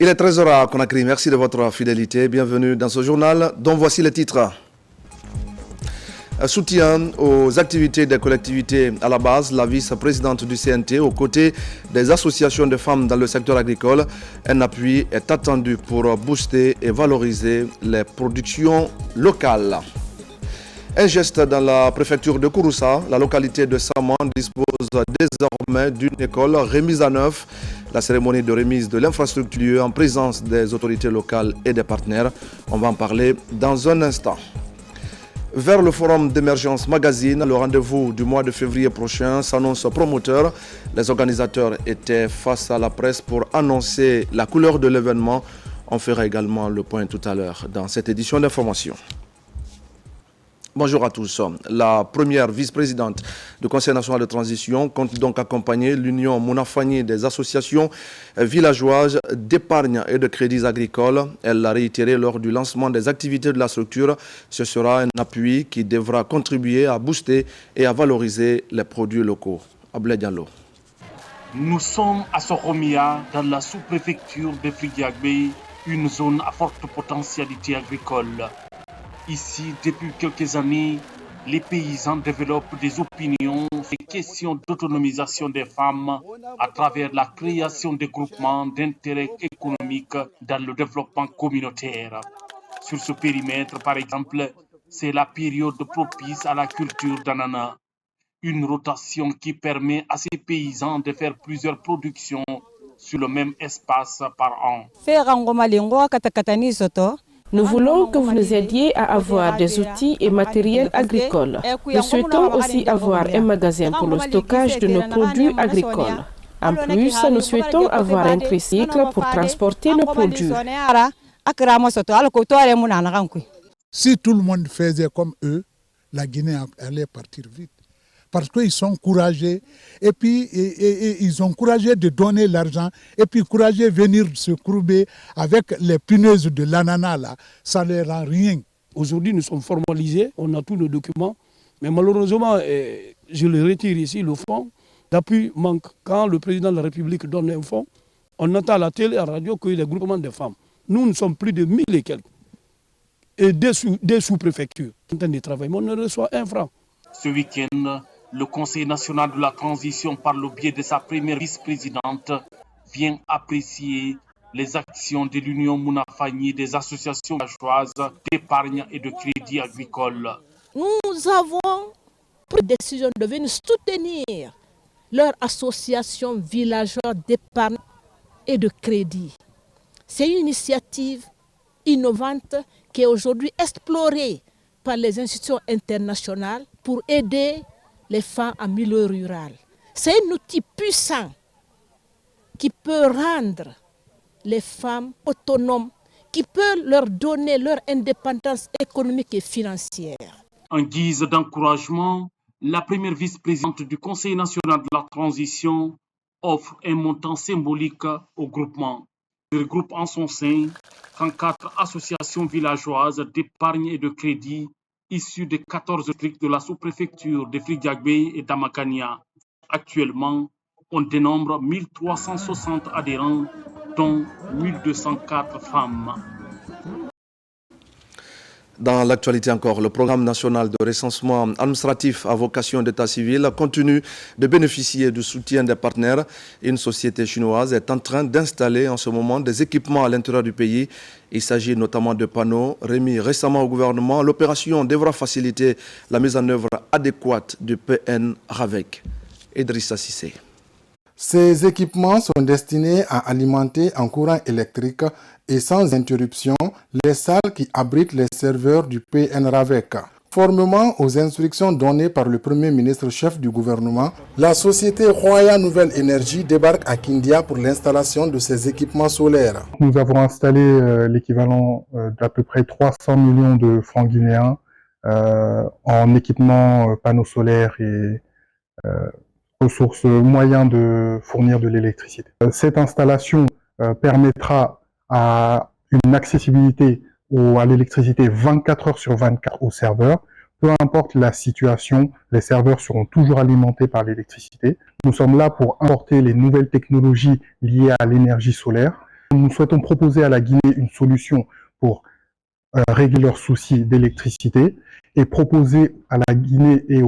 Il est 13h à Conakry. Merci de votre fidélité. Bienvenue dans ce journal dont voici les titres. Soutien aux activités des collectivités à la base, la vice-présidente du CNT aux côtés des associations de femmes dans le secteur agricole. Un appui est attendu pour booster et valoriser les productions locales. Un geste dans la préfecture de Kouroussa, la localité de Saman dispose désormais d'une école remise à neuf. La cérémonie de remise de l'infrastructure en présence des autorités locales et des partenaires. On va en parler dans un instant. Vers le forum d'émergence magazine, le rendez-vous du mois de février prochain s'annonce promoteur. Les organisateurs étaient face à la presse pour annoncer la couleur de l'événement. On fera également le point tout à l'heure dans cette édition d'information. Bonjour à tous. La première vice-présidente du Conseil national de transition compte donc accompagner l'Union Mounafani des associations villageoises d'épargne et de crédits agricoles. Elle l'a réitéré lors du lancement des activités de la structure. Ce sera un appui qui devra contribuer à booster et à valoriser les produits locaux. Ablé Diallo. Nous sommes à Soromia, dans la sous-préfecture de Fridiagbé, une zone à forte potentialité agricole. Ici, depuis quelques années, les paysans développent des opinions sur les questions d'autonomisation des femmes à travers la création de groupements d'intérêt économique dans le développement communautaire. Sur ce périmètre, par exemple, c'est la période propice à la culture d'ananas. Une rotation qui permet à ces paysans de faire plusieurs productions sur le même espace par an. Nous voulons que vous nous aidiez à avoir des outils et matériels agricoles. Nous souhaitons aussi avoir un magasin pour le stockage de nos produits agricoles. En plus, nous souhaitons avoir un tricycle pour transporter nos produits. Si tout le monde faisait comme eux, la Guinée allait partir vite. Parce qu'ils sont courageux et puis ils sont courageux de donner l'argent et puis courageux de venir se courber avec les punaises de l'ananas là, ça ne rend rien. Aujourd'hui nous sommes formalisés, on a tous nos documents, mais malheureusement, je le retire ici, le fonds d'appui manque. Quand le président de la République donne un fonds, on entend à la télé et à la radio qu'il y a des groupements de femmes. Nous sommes plus de 1000 et quelques. Et des sous-préfectures en train de travailler, mais on ne reçoit un franc. Ce week-end, le Conseil national de la transition, par le biais de sa première vice-présidente, vient apprécier les actions de l'Union Mounafani des associations villageoises d'épargne et de crédit agricole. Nous avons pris la décision de venir soutenir leur association villageoise d'épargne et de crédit. C'est une initiative innovante qui est aujourd'hui explorée par les institutions internationales pour aider les femmes en milieu rural. C'est un outil puissant qui peut rendre les femmes autonomes, qui peut leur donner leur indépendance économique et financière. En guise d'encouragement, la première vice-présidente du Conseil national de la transition offre un montant symbolique au groupement. Il regroupe en son sein 34 associations villageoises d'épargne et de crédit issus des 14 districts de la sous-préfecture de Fridiagbé et d'Amakania. Actuellement, on dénombre 1360 adhérents, dont 1204 femmes. Dans l'actualité encore, le programme national de recensement administratif à vocation d'état civil continue de bénéficier du soutien des partenaires. Une société chinoise est en train d'installer en ce moment des équipements à l'intérieur du pays. Il s'agit notamment de panneaux remis récemment au gouvernement. L'opération devra faciliter la mise en œuvre adéquate du PN RAVEC. Idrissa Sissé. Ces équipements sont destinés à alimenter en courant électrique et sans interruption les salles qui abritent les serveurs du PN-RAVEC. Conformément aux instructions données par le Premier ministre chef du gouvernement, la société Roya Nouvelle Énergie débarque à Kindia pour l'installation de ces équipements solaires. Nous avons installé l'équivalent d'à peu près 300 millions de francs guinéens en équipements panneaux solaires et ressources, moyens de fournir de l'électricité. Cette installation permettra à une accessibilité à l'électricité 24 heures sur 24 aux serveurs. Peu importe la situation, les serveurs seront toujours alimentés par l'électricité. Nous sommes là pour importer les nouvelles technologies liées à l'énergie solaire Nous souhaitons proposer à la Guinée une solution pour régler leurs soucis d'électricité et proposer à la Guinée et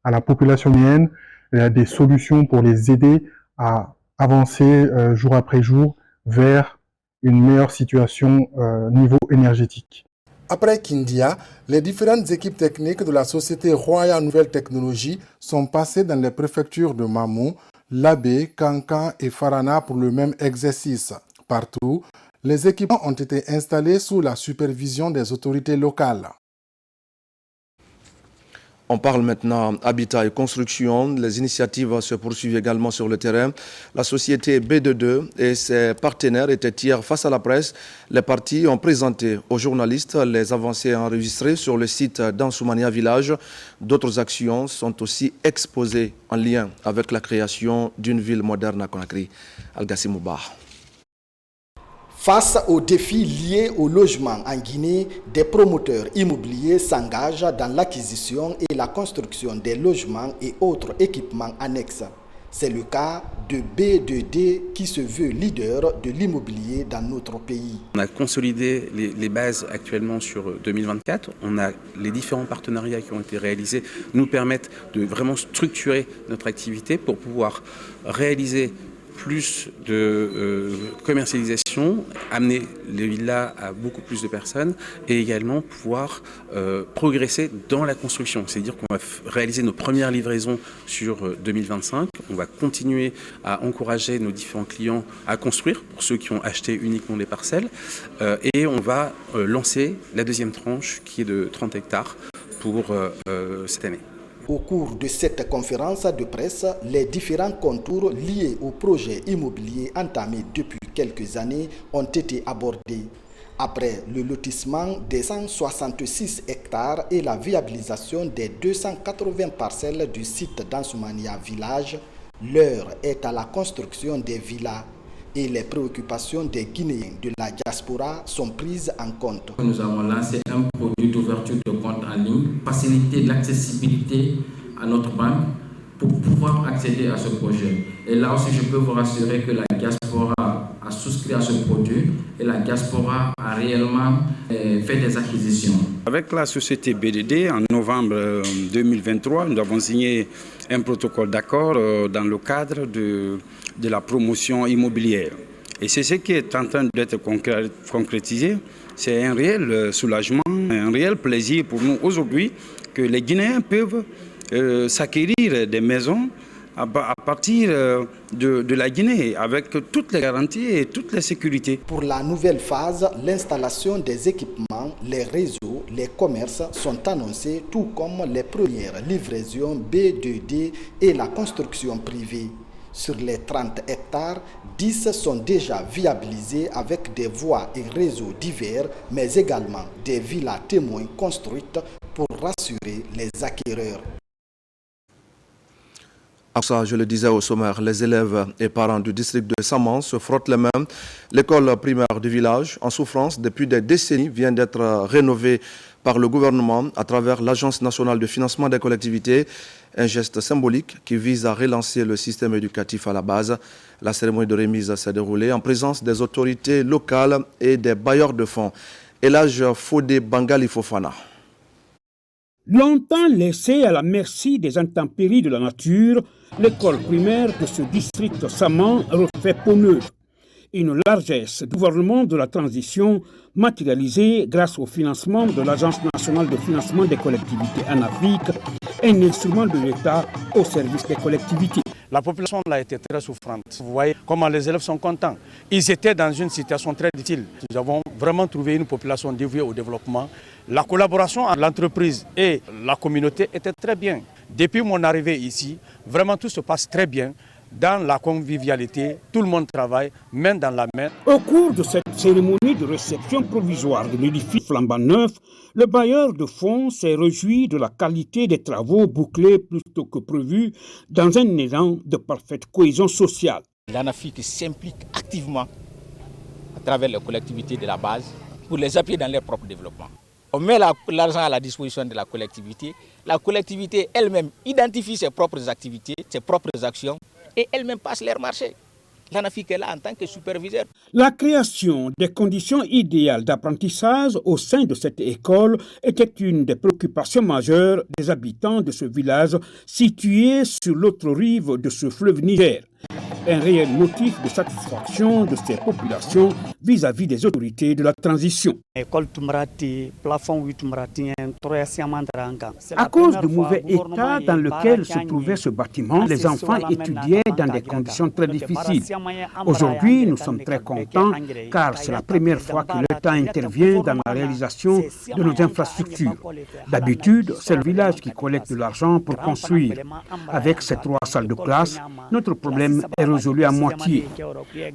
à la population guinéenne des solutions pour les aider à avancer jour après jour vers une meilleure situation niveau énergétique. Après Kindia, les différentes équipes techniques de la société Royal Nouvelles Technologies sont passées dans les préfectures de Mamou, Labé, Kankan et Farana pour le même exercice. Partout, les équipements ont été installés sous la supervision des autorités locales. On parle maintenant habitat et construction. Les initiatives se poursuivent également sur le terrain. La société B22 et ses partenaires étaient hier face à la presse. Les partis ont présenté aux journalistes les avancées enregistrées sur le site d'Ansoumania Village. D'autres actions sont aussi exposées en lien avec la création d'une ville moderne à Conakry. Al-Gassim Mouba. Face aux défis liés au logement en Guinée, des promoteurs immobiliers s'engagent dans l'acquisition et la construction des logements et autres équipements annexes. C'est le cas de B2D qui se veut leader de l'immobilier dans notre pays. On a consolidé les bases actuellement sur 2024. On a les différents partenariats qui ont été réalisés nous permettent de vraiment structurer notre activité pour pouvoir réaliser plus de commercialisation, amener les villas à beaucoup plus de personnes et également pouvoir progresser dans la construction. C'est-à-dire qu'on va réaliser nos premières livraisons sur 2025. On va continuer à encourager nos différents clients à construire pour ceux qui ont acheté uniquement des parcelles. Et on va lancer la deuxième tranche qui est de 30 hectares pour cette année. Au cours de cette conférence de presse, les différents contours liés au projet immobilier entamé depuis quelques années ont été abordés. Après le lotissement des 166 hectares et la viabilisation des 280 parcelles du site d'Ansoumania Village, l'heure est à la construction des villas et les préoccupations des Guinéens de la diaspora sont prises en compte. Nous avons lancé un produit d'ouverture de compte en ligne, faciliter l'accessibilité à notre banque pour pouvoir accéder à ce projet. Et là aussi, je peux vous rassurer que la diaspora a souscrit à ce produit et la diaspora a réellement fait des acquisitions. Avec la société BDD, en novembre 2023, nous avons signé un protocole d'accord dans le cadre de la promotion immobilière. Et c'est ce qui est en train d'être concrétisé. C'est un réel soulagement, un réel plaisir pour nous aujourd'hui que les Guinéens peuvent s'acquérir des maisons à partir de la Guinée avec toutes les garanties et toutes les sécurités. Pour la nouvelle phase, l'installation des équipements, les réseaux, les commerces sont annoncés, tout comme les premières livraisons B2D et la construction privée. Sur les 30 hectares, 10 sont déjà viabilisés avec des voies et réseaux divers, mais également des villas témoins construites pour rassurer les acquéreurs. Ça, je le disais au sommaire, les élèves et parents du district de Saman se frottent les mains. L'école primaire du village, en souffrance depuis des décennies, vient d'être rénovée par le gouvernement à travers l'Agence nationale de financement des collectivités. Un geste symbolique qui vise à relancer le système éducatif à la base. La cérémonie de remise s'est déroulée en présence des autorités locales et des bailleurs de fonds. Elhadj Fodé Bangali Fofana. Longtemps laissée à la merci des intempéries de la nature, l'école primaire de ce district Saman refait peau neuve. Une largesse du gouvernement de la transition matérialisée grâce au financement de l'Agence nationale de financement des collectivités en Afrique, un instrument de l'État au service des collectivités. La population a été très souffrante. Vous voyez comment les élèves sont contents. Ils étaient dans une situation très difficile. Nous avons vraiment trouvé une population dévouée au développement. La collaboration entre l'entreprise et la communauté était très bien. Depuis mon arrivée ici, vraiment tout se passe très bien. Dans la convivialité, tout le monde travaille, main dans la main. Au cours de cette cérémonie de réception provisoire de l'édifice flambant neuf, le bailleur de fonds s'est réjoui de la qualité des travaux bouclés plus tôt que prévu dans un élan de parfaite cohésion sociale. L'ANAFIC s'implique activement à travers les collectivités de la base pour les appuyer dans leur propre développement. On met l'argent à la disposition de la collectivité elle-même identifie ses propres activités, ses propres actions et elle-même passe leur marché. L'ANAFIC est là en tant que superviseur. La création des conditions idéales d'apprentissage au sein de cette école était une des préoccupations majeures des habitants de ce village situé sur l'autre rive de ce fleuve Niger. Un réel motif de satisfaction de ces populations vis-à-vis des autorités de la transition. À cause du mauvais état dans lequel se trouvait ce bâtiment, les enfants étudiaient dans des conditions très difficiles. Aujourd'hui, nous sommes très contents car c'est la première fois que l'État intervient dans la réalisation de nos infrastructures. D'habitude, c'est le village qui collecte de l'argent pour construire. Avec ces 3 salles de classe, notre problème est résolu à moitié.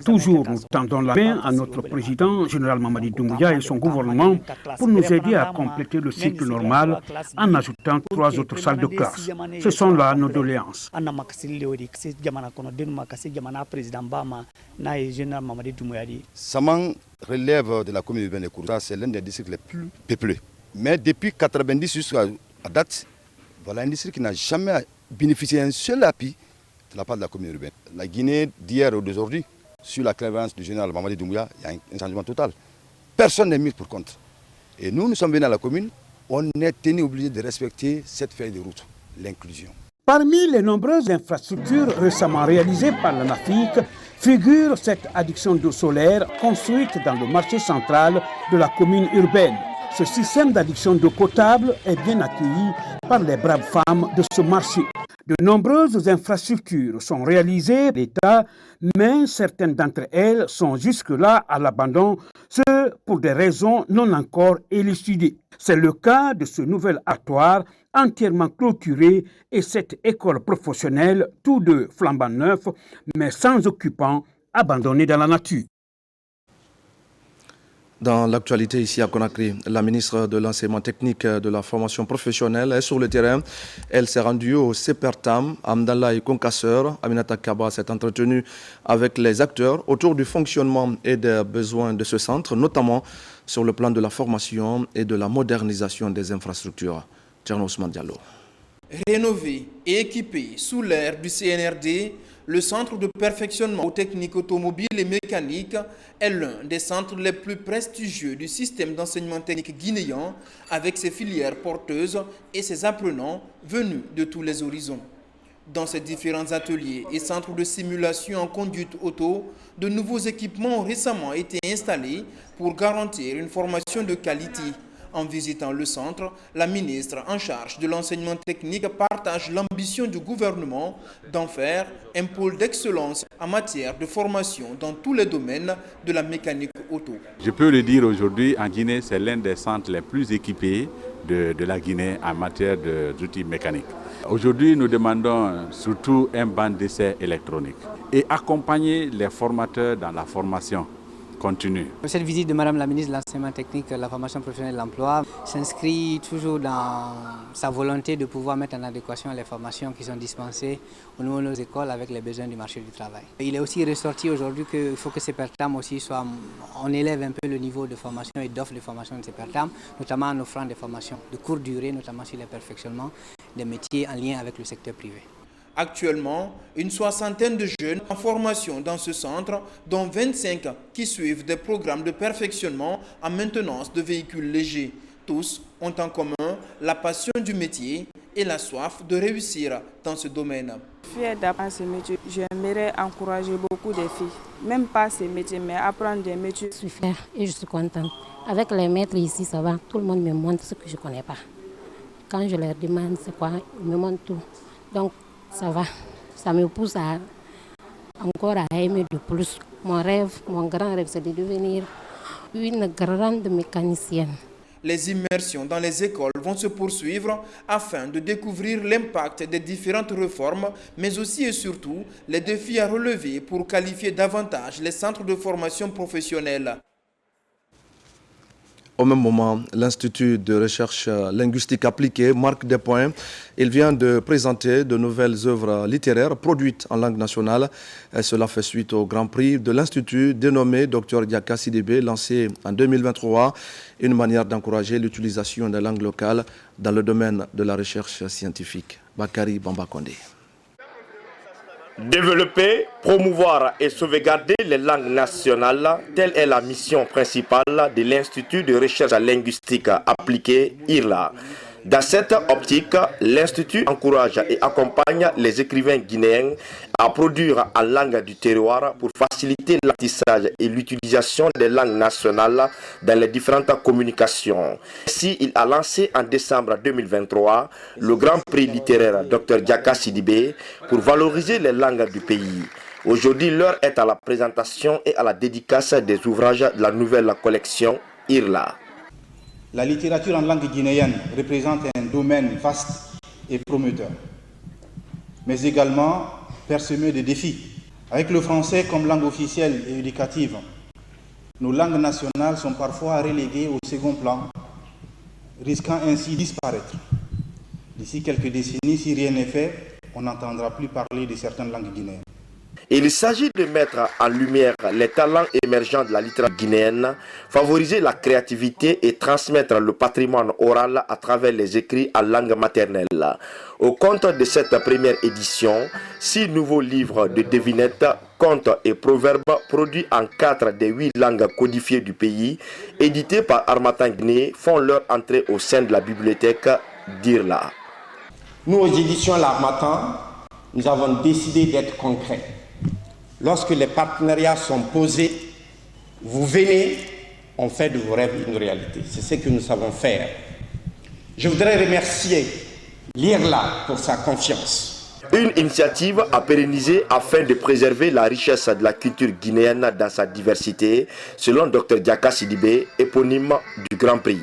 Toujours, nous tendons la main à notre président, général Mamadi Doumbouya et son gouvernement pour nous aider à compléter le cycle normal en ajoutant 3 autres salles de classe. Ce sont là nos doléances. Saman relève de la commune urbaine de Kouroussa, c'est l'un des districts les plus peuplés. Mais depuis 1990 jusqu'à date, voilà un district qui n'a jamais bénéficié d'un seul appui de la part de la commune urbaine. La Guinée d'hier ou d'aujourd'hui, sur la clairvoyance du général Mamadi Doumbouya, il y a un changement total. Personne n'est mis pour compte. Et nous sommes venus à la commune, on est tenu obligé de respecter cette feuille de route, l'inclusion. Parmi les nombreuses infrastructures récemment réalisées par l'ANAFIC figure cette adduction d'eau solaire construite dans le marché central de la commune urbaine. Ce système d'adduction d'eau potable est bien accueilli par les braves femmes de ce marché. De nombreuses infrastructures sont réalisées par l'État, mais certaines d'entre elles sont jusque-là à l'abandon, ce pour des raisons non encore élucidées. C'est le cas de ce nouvel abattoir entièrement clôturé et cette école professionnelle, tous deux flambant neufs, mais sans occupants, abandonnés dans la nature. Dans l'actualité ici à Conakry, la ministre de l'Enseignement technique de la formation professionnelle est sur le terrain. Elle s'est rendue au CEPERTAM. Amdallah et Concasseur, Aminata Kaba s'est entretenue avec les acteurs autour du fonctionnement et des besoins de ce centre, notamment sur le plan de la formation et de la modernisation des infrastructures. Tcherno Ousmane Diallo. Rénové et équipé sous l'ère du CNRD, le centre de perfectionnement aux techniques automobiles et mécaniques est l'un des centres les plus prestigieux du système d'enseignement technique guinéen, avec ses filières porteuses et ses apprenants venus de tous les horizons. Dans ces différents ateliers et centres de simulation en conduite auto, de nouveaux équipements ont récemment été installés pour garantir une formation de qualité. En visitant le centre, la ministre en charge de l'enseignement technique partage l'ambition du gouvernement d'en faire un pôle d'excellence en matière de formation dans tous les domaines de la mécanique auto. Je peux le dire aujourd'hui, en Guinée, c'est l'un des centres les plus équipés de la Guinée en matière d'outils mécaniques. Aujourd'hui, nous demandons surtout un banc d'essai électronique et accompagner les formateurs dans la formation continue. Cette visite de Madame la ministre de l'Enseignement technique, de la formation professionnelle et de l'emploi s'inscrit toujours dans sa volonté de pouvoir mettre en adéquation les formations qui sont dispensées au niveau de nos écoles avec les besoins du marché du travail. Il est aussi ressorti aujourd'hui qu'il faut que CEPERTAM aussi soit, on élève un peu le niveau de formation et d'offre de formation de CEPERTAM, notamment en offrant des formations de courte durée, notamment sur les perfectionnements des métiers en lien avec le secteur privé. Actuellement, une soixantaine de jeunes en formation dans ce centre, dont 25 qui suivent des programmes de perfectionnement en maintenance de véhicules légers. Tous ont en commun la passion du métier et la soif de réussir dans ce domaine. Fier d'apprendre ce métier, j'aimerais encourager beaucoup de filles, même pas ces métiers, mais apprendre des métiers. Je suis fière et je suis contente. Avec les maîtres ici, ça va, tout le monde me montre ce que je ne connais pas. Quand je leur demande c'est quoi, ils me montrent tout. Donc, ça va, ça me pousse encore à aimer de plus. Mon rêve, mon grand rêve, c'est de devenir une grande mécanicienne. Les immersions dans les écoles vont se poursuivre afin de découvrir l'impact des différentes réformes, mais aussi et surtout les défis à relever pour qualifier davantage les centres de formation professionnelle. Au même moment, l'Institut de recherche linguistique appliquée marque des points. Il vient de présenter de nouvelles œuvres littéraires produites en langue nationale. Et cela fait suite au Grand Prix de l'Institut dénommé Dr Diaka Sidibé, lancé en 2023. Une manière d'encourager l'utilisation des langues locales dans le domaine de la recherche scientifique. Bakary Bamba Kondé. Développer, promouvoir et sauvegarder les langues nationales, telle est la mission principale de l'Institut de recherche linguistique appliquée IRLA. Dans cette optique, l'Institut encourage et accompagne les écrivains guinéens à produire en langue du terroir pour faciliter l'apprentissage et l'utilisation des langues nationales dans les différentes communications. Ainsi, il a lancé en décembre 2023 le Grand Prix littéraire Dr Diaka Sidibé pour valoriser les langues du pays. Aujourd'hui, l'heure est à la présentation et à la dédicace des ouvrages de la nouvelle collection IRLA. La littérature en langue guinéenne représente un domaine vaste et prometteur, mais également parsemé de défis. Avec le français comme langue officielle et éducative, nos langues nationales sont parfois reléguées au second plan, risquant ainsi de disparaître. D'ici quelques décennies, si rien n'est fait, on n'entendra plus parler de certaines langues guinéennes. Il s'agit de mettre en lumière les talents émergents de la littérature guinéenne, favoriser la créativité et transmettre le patrimoine oral à travers les écrits en langue maternelle. Au compte de cette première édition, 6 nouveaux livres de devinettes, contes et proverbes produits en 4 des 8 langues codifiées du pays, édités par Harmattan Guinée, font leur entrée au sein de la bibliothèque d'IRLA. Nous, aux éditions L'Harmattan, nous avons décidé d'être concrets. Lorsque les partenariats sont posés, vous venez, on fait de vos rêves une réalité. C'est ce que nous savons faire. Je voudrais remercier l'IRLA pour sa confiance. Une initiative à pérenniser afin de préserver la richesse de la culture guinéenne dans sa diversité, selon Dr Diaka Sidibé, éponyme du Grand Prix.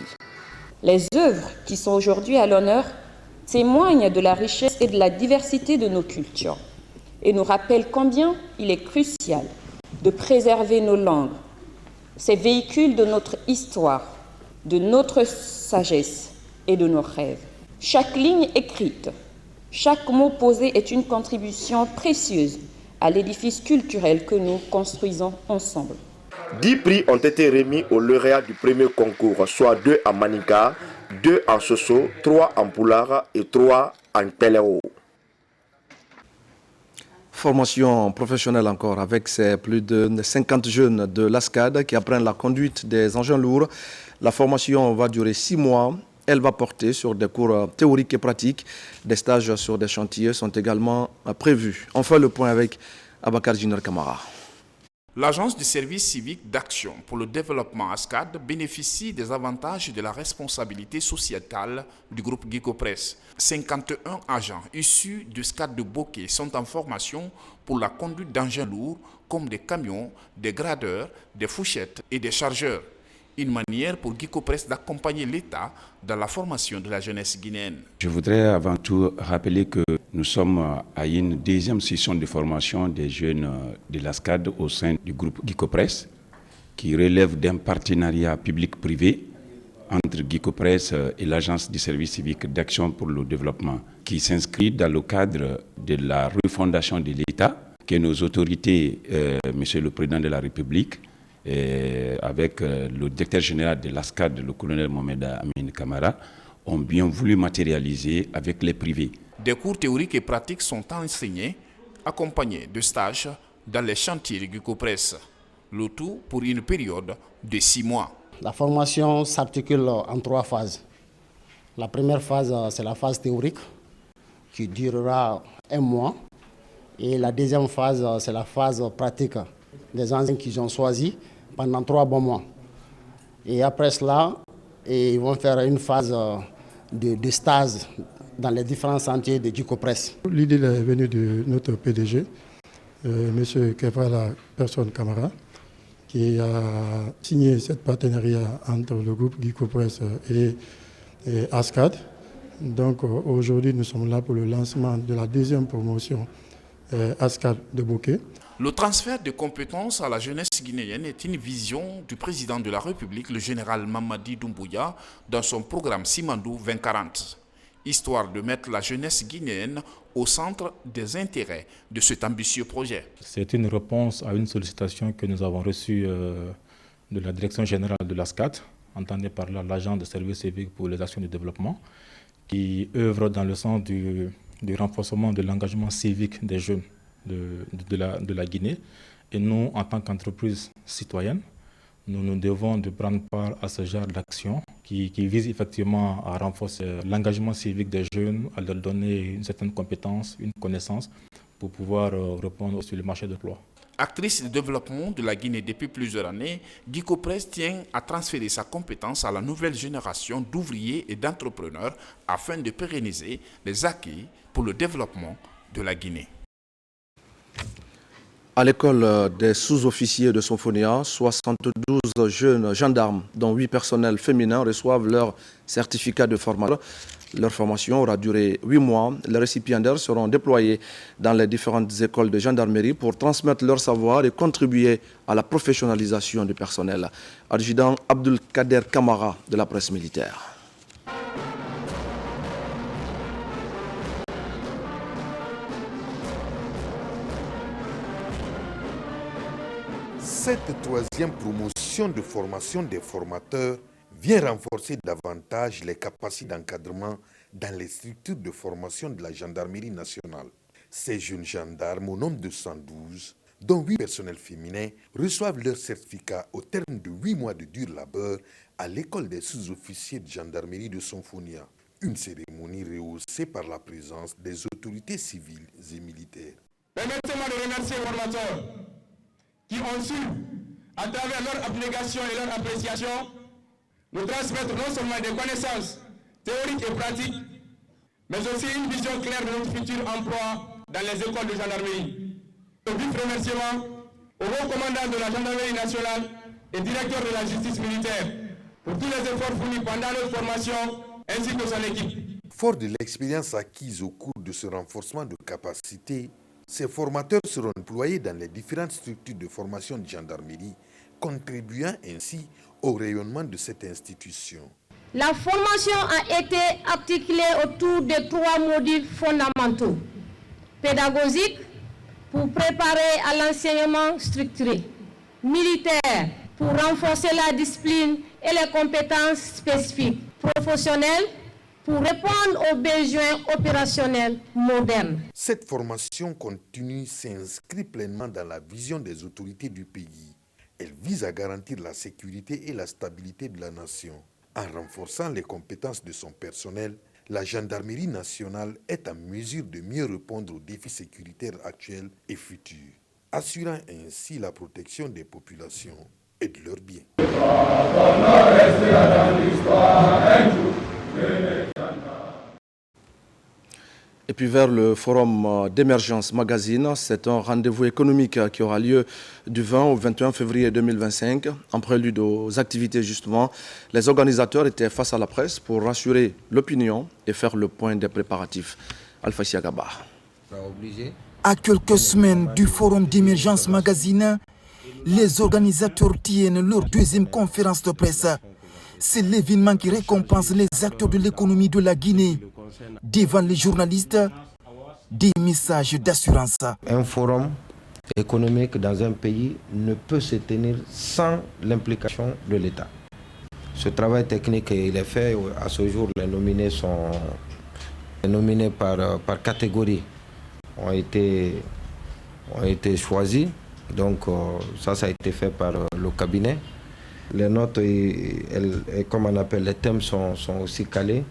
Les œuvres qui sont aujourd'hui à l'honneur témoignent de la richesse et de la diversité de nos cultures et nous rappellent combien il est crucial de préserver nos langues, ces véhicules de notre histoire, de notre sagesse et de nos rêves. Chaque ligne écrite, chaque mot posé est une contribution précieuse à l'édifice culturel que nous construisons ensemble. 10 prix ont été remis aux lauréats du premier concours, soit 2 en Maninka, 2 en Soso, 3 en Poulara et 3 en Peleo. Formation professionnelle encore avec ces plus de 50 jeunes de l'ASCAD qui apprennent la conduite des engins lourds. La formation va durer 6 mois. Elle va porter sur des cours théoriques et pratiques. Des stages sur des chantiers sont également prévus. On fait le point avec Abakar Junior Kamara. L'Agence du service civique d'action pour le développement ASCAD bénéficie des avantages de la responsabilité sociétale du groupe Guicopress. 51 agents issus du SCAD de Bokeh sont en formation pour la conduite d'engins lourds comme des camions, des gradeurs, des fourchettes et des chargeurs. Une manière pour Guicopress d'accompagner l'État dans la formation de la jeunesse guinéenne. Je voudrais avant tout rappeler que nous sommes à une deuxième session de formation des jeunes de l'ASCAD au sein du groupe Guicopress, qui relève d'un partenariat public-privé entre Guicopress et l'Agence du service civique d'action pour le développement, qui s'inscrit dans le cadre de la refondation de l'État que nos autorités, Monsieur le Président de la République, avec le directeur général de l'ASCAD, le colonel Mohamed Amin Kamara, ont bien voulu matérialiser avec les privés. Des cours théoriques et pratiques sont enseignés, accompagnés de stages dans les chantiers de Guicopress. Le tout pour une période de 6 mois. La formation s'articule en 3 phases. La première phase, c'est la phase théorique qui durera 1 mois. Et la deuxième phase, c'est la phase pratique des engins qu'ils ont choisis pendant 3 bons mois. Et après cela, ils vont faire une phase de stage dans les différents chantiers de Guicopress. L'idée est venue de notre PDG, M. Kefala Personne Kamara, qui a signé ce partenariat entre le groupe Guicopress et ASCAD. Donc aujourd'hui, nous sommes là pour le lancement de la deuxième promotion ASCAD de Bokeh. Le transfert de compétences à la jeunesse guinéenne est une vision du président de la République, le général Mamadi Doumbouya, dans son programme Simandou 2040. Histoire de mettre la jeunesse guinéenne au centre des intérêts de cet ambitieux projet. C'est une réponse à une sollicitation que nous avons reçue de la direction générale de l'ASCAD, entendue par l'agent de service civique pour les actions de développement, qui œuvre dans le sens du renforcement de l'engagement civique des jeunes de la Guinée. Et nous, en tant qu'entreprise citoyenne, nous devons de prendre part à ce genre d'action qui vise effectivement à renforcer l'engagement civique des jeunes, à leur donner une certaine compétence, une connaissance pour pouvoir répondre sur le marché de l'emploi. Actrice de développement de la Guinée depuis plusieurs années, GuicoPress tient à transférer sa compétence à la nouvelle génération d'ouvriers et d'entrepreneurs afin de pérenniser les acquis pour le développement de la Guinée. À l'école des sous-officiers de Sonfonia, 72 jeunes gendarmes, dont 8 personnels féminins, reçoivent leur certificat de formation. Leur formation aura duré 8 mois. Les récipiendaires seront déployés dans les différentes écoles de gendarmerie pour transmettre leur savoir et contribuer à la professionnalisation du personnel. Adjudant Abdul Kader Kamara de la presse militaire. Cette troisième promotion de formation des formateurs vient renforcer davantage les capacités d'encadrement dans les structures de formation de la gendarmerie nationale. Ces jeunes gendarmes, au nombre de 112, dont 8 personnels féminins, reçoivent leur certificat au terme de 8 mois de dur labeur à l'école des sous-officiers de gendarmerie de Sonfonia. Une cérémonie rehaussée par la présence des autorités civiles et militaires. Permettez-moi de remercier les formateurs qui ont su, à travers leur abnégation et leur appréciation, nous transmettre non seulement des connaissances théoriques et pratiques, mais aussi une vision claire de notre futur emploi dans les écoles de gendarmerie. Un vif remerciement au haut commandant de la gendarmerie nationale et directeur de la justice militaire pour tous les efforts fournis pendant notre formation ainsi que son équipe. Fort de l'expérience acquise au cours de ce renforcement de capacité, ces formateurs seront déployés dans les différentes structures de formation de gendarmerie, contribuant ainsi au rayonnement de cette institution. La formation a été articulée autour de 3 modules fondamentaux. Pédagogique, pour préparer à l'enseignement structuré. Militaire, pour renforcer la discipline et les compétences spécifiques. Professionnel, pour répondre aux besoins opérationnels modernes. Cette formation continue s'inscrit pleinement dans la vision des autorités du pays. Elle vise à garantir la sécurité et la stabilité de la nation. En renforçant les compétences de son personnel, la gendarmerie nationale est en mesure de mieux répondre aux défis sécuritaires actuels et futurs, assurant ainsi la protection des populations et de leurs biens. Et puis vers le forum d'émergence magazine, c'est un rendez-vous économique qui aura lieu du 20 au 21 février 2025. En prélude aux activités justement, les organisateurs étaient face à la presse pour rassurer l'opinion et faire le point des préparatifs. Alpha Siagaba. À quelques semaines du forum d'émergence magazine, les organisateurs tiennent leur deuxième conférence de presse. C'est l'événement qui récompense les acteurs de l'économie de la Guinée. Devant les journalistes, des messages d'assurance. Un forum économique dans un pays ne peut se tenir sans l'implication de l'État. Ce travail technique, il est fait. À ce jour, les nominés sont nominés par catégorie, ont été choisis. Donc ça a été fait par le cabinet. Les notes, comme on appelle, les thèmes sont aussi calés.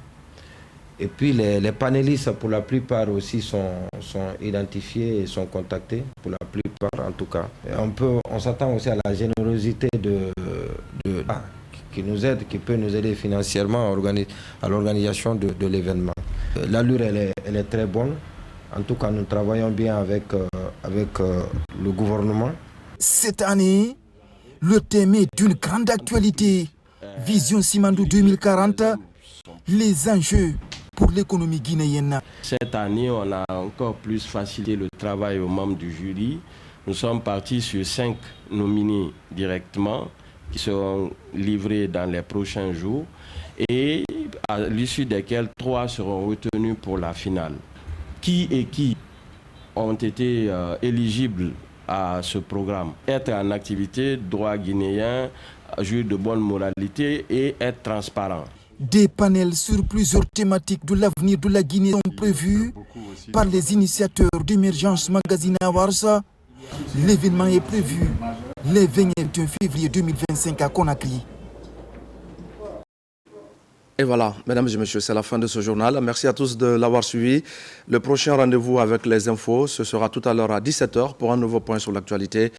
Et puis les panélistes, pour la plupart aussi, sont identifiés et sont contactés, pour la plupart en tout cas. Et on s'attend aussi à la générosité qui nous aide, qui peut nous aider financièrement à l'organisation de l'événement. L'allure, elle est très bonne. En tout cas, nous travaillons bien avec le gouvernement. Cette année, le thème est d'une grande actualité. Vision Simandou 2040, les enjeux pour l'économie guinéenne. Cette année, on a encore plus facilité le travail aux membres du jury. Nous sommes partis sur 5 nominés directement qui seront livrés dans les prochains jours et à l'issue desquels 3 seront retenus pour la finale. Qui ont été éligibles à ce programme? Être en activité, droit guinéen, jouir de bonne moralité et être transparent. Des panels sur plusieurs thématiques de l'avenir de la Guinée sont prévus par les initiateurs d'Emergence Magazine Awards. L'événement est prévu le 21 février 2025 à Conakry. Et voilà, mesdames et messieurs, c'est la fin de ce journal. Merci à tous de l'avoir suivi. Le prochain rendez-vous avec les infos, ce sera tout à l'heure à 17h pour un nouveau point sur l'actualité.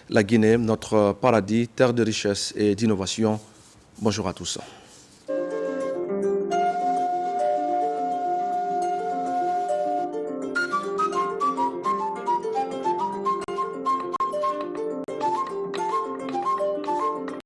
La Guinée, notre paradis, terre de richesse et d'innovation. Bonjour à tous.